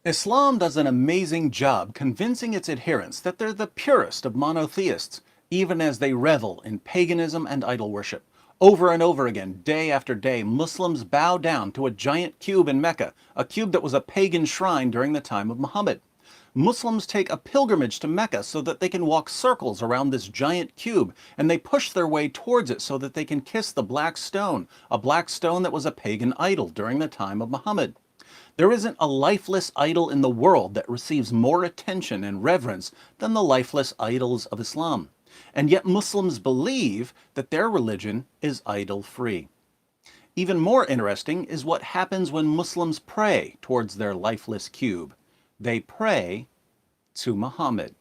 Islam does an amazing job convincing its adherents that they're the purest of monotheists, even as they revel in paganism and idol worship. Over and over again, day after day, Muslims bow down to a giant cube in Mecca, a cube that was a pagan shrine during the time of Muhammad. Muslims take a pilgrimage to Mecca so that they can walk circles around this giant cube, and they push their way towards it so that they can kiss the black stone, a black stone that was a pagan idol during the time of Muhammad. There isn't a lifeless idol in the world that receives more attention and reverence than the lifeless idols of Islam. And yet Muslims believe that their religion is idol-free. Even more interesting is what happens when Muslims pray towards their lifeless cube. They pray to Muhammad.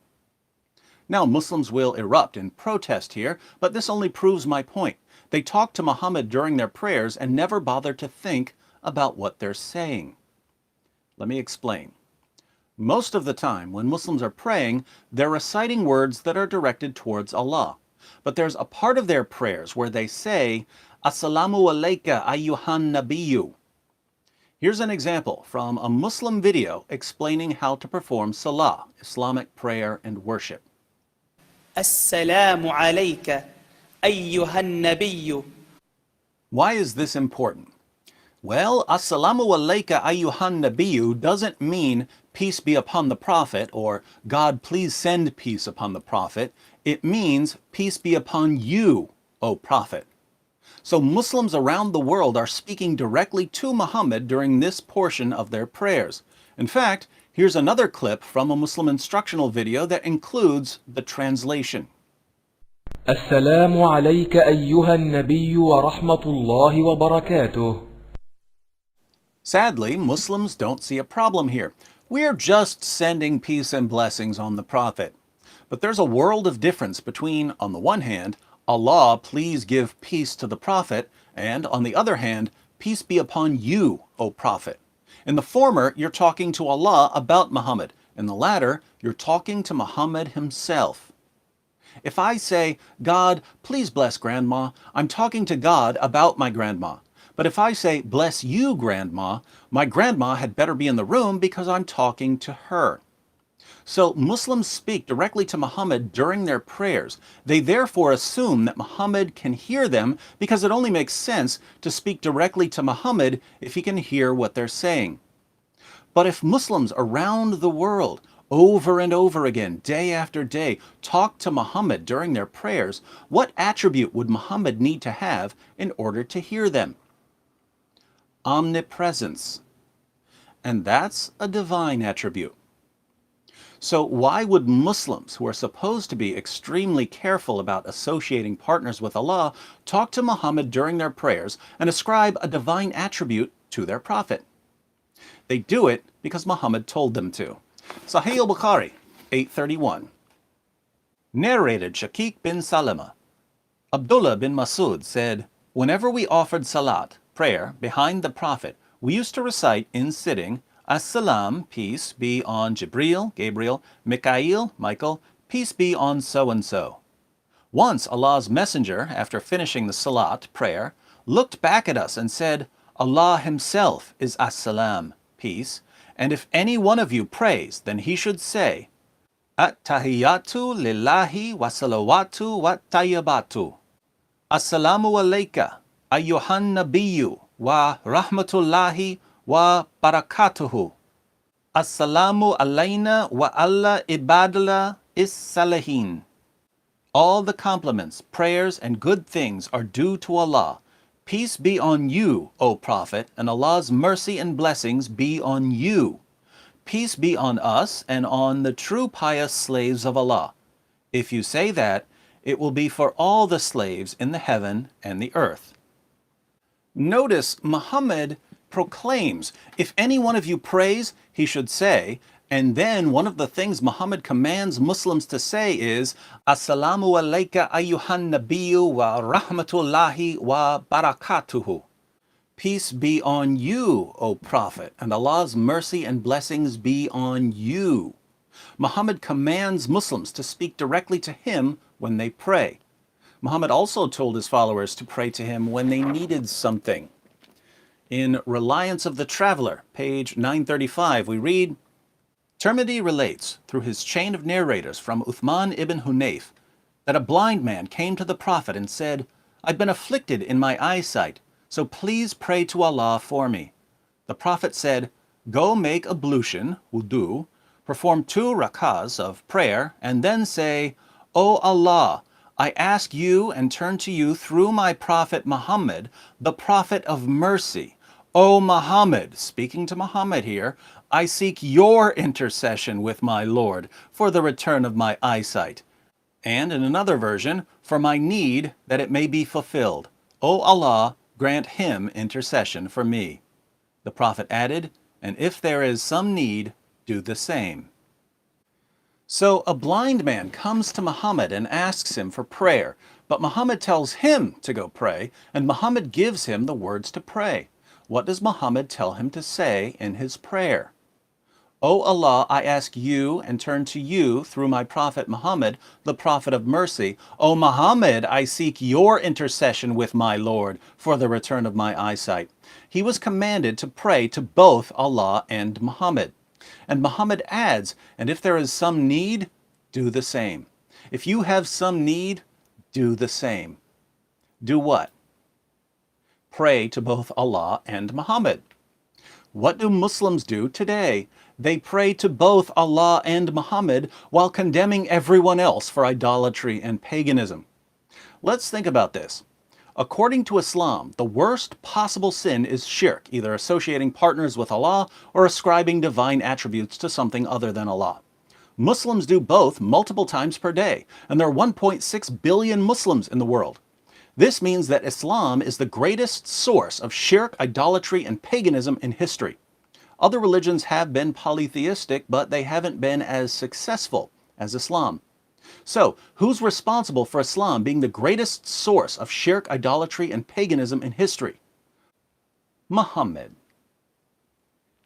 Now, Muslims will erupt in protest here, but this only proves my point. They talk to Muhammad during their prayers and never bother to think about what they're saying. Let me explain. Most of the time, when Muslims are praying, they're reciting words that are directed towards Allah. But there's a part of their prayers where they say, Assalamu alayka ayyuhan nabiyyu. Here's an example from a Muslim video explaining how to perform Salah, Islamic prayer and worship. Assalamu alayka ayyuhan nabiyyu. Why is this important? Well, Assalamu alayka ayyuhan nabiyyu doesn't mean peace be upon the Prophet or God please send peace upon the Prophet. It means peace be upon you, O Prophet. So Muslims around the world are speaking directly to Muhammad during this portion of their prayers. In fact, here's another clip from a Muslim instructional video that includes the translation. السلام عليك أيها النبي ورحمة الله وبركاته. Sadly, Muslims don't see a problem here. We're just sending peace and blessings on the Prophet. But there's a world of difference between, on the one hand, Allah, please give peace to the Prophet, and on the other hand, peace be upon you, O Prophet. In the former, you're talking to Allah about Muhammad. In the latter, you're talking to Muhammad himself. If I say, God, please bless Grandma, I'm talking to God about my grandma. But if I say, bless you, Grandma, my grandma had better be in the room because I'm talking to her. So Muslims speak directly to Muhammad during their prayers. They therefore assume that Muhammad can hear them because it only makes sense to speak directly to Muhammad if he can hear what they're saying. But if Muslims around the world, over and over again, day after day, talk to Muhammad during their prayers, what attribute would Muhammad need to have in order to hear them? Omnipresence. And that's a divine attribute. So why would Muslims, who are supposed to be extremely careful about associating partners with Allah, talk to Muhammad during their prayers and ascribe a divine attribute to their prophet? They do it because Muhammad told them to. Sahih al-Bukhari, 831. Narrated Shaqiq bin Salama. Abdullah bin Masud said, whenever we offered salat, prayer, behind the Prophet, we used to recite in sitting, As-salam, peace be on Jibreel, Gabriel, Mikael, Michael, peace be on so-and-so. Once Allah's messenger, after finishing the salat, prayer, looked back at us and said, Allah himself is As-salam, peace, and if any one of you prays, then he should say, At-tahiyyatu lillahi wa salawatu wa tayyibatu. As-salamu alayka, ayyuhan nabiyyu wa rahmatullahi wa barakatuhu. As-salamu alayna wa alla ibadillah is-salihin. All the compliments, prayers, and good things are due to Allah. Peace be on you, O Prophet, and Allah's mercy and blessings be on you. Peace be on us and on the true pious slaves of Allah. If you say that, it will be for all the slaves in the heaven and the earth. Notice Muhammad proclaims, if any one of you prays, he should say, and then one of the things Muhammad commands Muslims to say is, Assalamu alayka ayyuhan nabiyyu wa rahmatullahi wa barakatuhu. Peace be on you, O Prophet, and Allah's mercy and blessings be on you. Muhammad commands Muslims to speak directly to him when they pray. Muhammad also told his followers to pray to him when they needed something. In Reliance of the Traveler, page 935, we read, Tirmidhi relates, through his chain of narrators from Uthman ibn Hunayf, that a blind man came to the Prophet and said, "I've been afflicted in my eyesight, so please pray to Allah for me." The Prophet said, "Go make ablution, wudu, perform 2 rakahs of prayer, and then say, 'O Allah, I ask you and turn to you through my Prophet Muhammad, the Prophet of mercy. O Muhammad,'" speaking to Muhammad here, "I seek your intercession with my Lord for the return of my eyesight." And in another version, "for my need that it may be fulfilled. O Allah, grant him intercession for me." The Prophet added, "And if there is some need, do the same." So a blind man comes to Muhammad and asks him for prayer, but Muhammad tells him to go pray, and Muhammad gives him the words to pray. What does Muhammad tell him to say in his prayer? "O Allah, I ask you and turn to you through my Prophet Muhammad, the Prophet of mercy. O Muhammad, I seek your intercession with my Lord for the return of my eyesight." He was commanded to pray to both Allah and Muhammad. And Muhammad adds, "And if there is some need, do the same." If you have some need, do the same. Do what? Pray to both Allah and Muhammad. What do Muslims do today? They pray to both Allah and Muhammad while condemning everyone else for idolatry and paganism. Let's think about this. According to Islam, the worst possible sin is shirk, either associating partners with Allah or ascribing divine attributes to something other than Allah. Muslims do both multiple times per day, and there are 1.6 billion Muslims in the world. This means that Islam is the greatest source of shirk, idolatry, and paganism in history. Other religions have been polytheistic, but they haven't been as successful as Islam. So, who's responsible for Islam being the greatest source of shirk, idolatry, and paganism in history? Muhammad.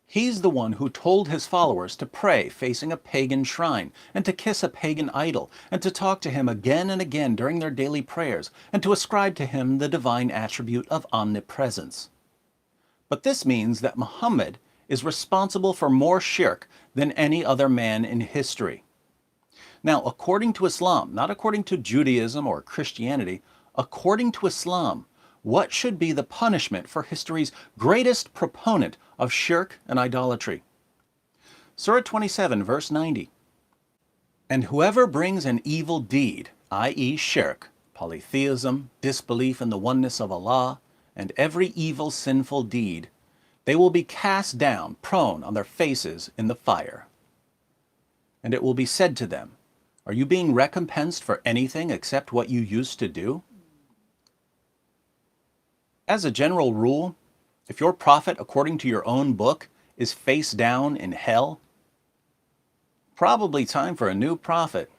He's the one who told his followers to pray facing a pagan shrine, and to kiss a pagan idol, and to talk to him again and again during their daily prayers, and to ascribe to him the divine attribute of omnipresence. But this means that Muhammad is responsible for more shirk than any other man in history. Now, according to Islam, not according to Judaism or Christianity, according to Islam, what should be the punishment for history's greatest proponent of shirk and idolatry? Surah 27, verse 90. "And whoever brings an evil deed, i.e. shirk, polytheism, disbelief in the oneness of Allah, and every evil sinful deed, they will be cast down, prone on their faces in the fire. And it will be said to them, 'Are you being recompensed for anything except what you used to do?'" As a general rule, if your prophet, according to your own book, is face down in hell, probably time for a new prophet.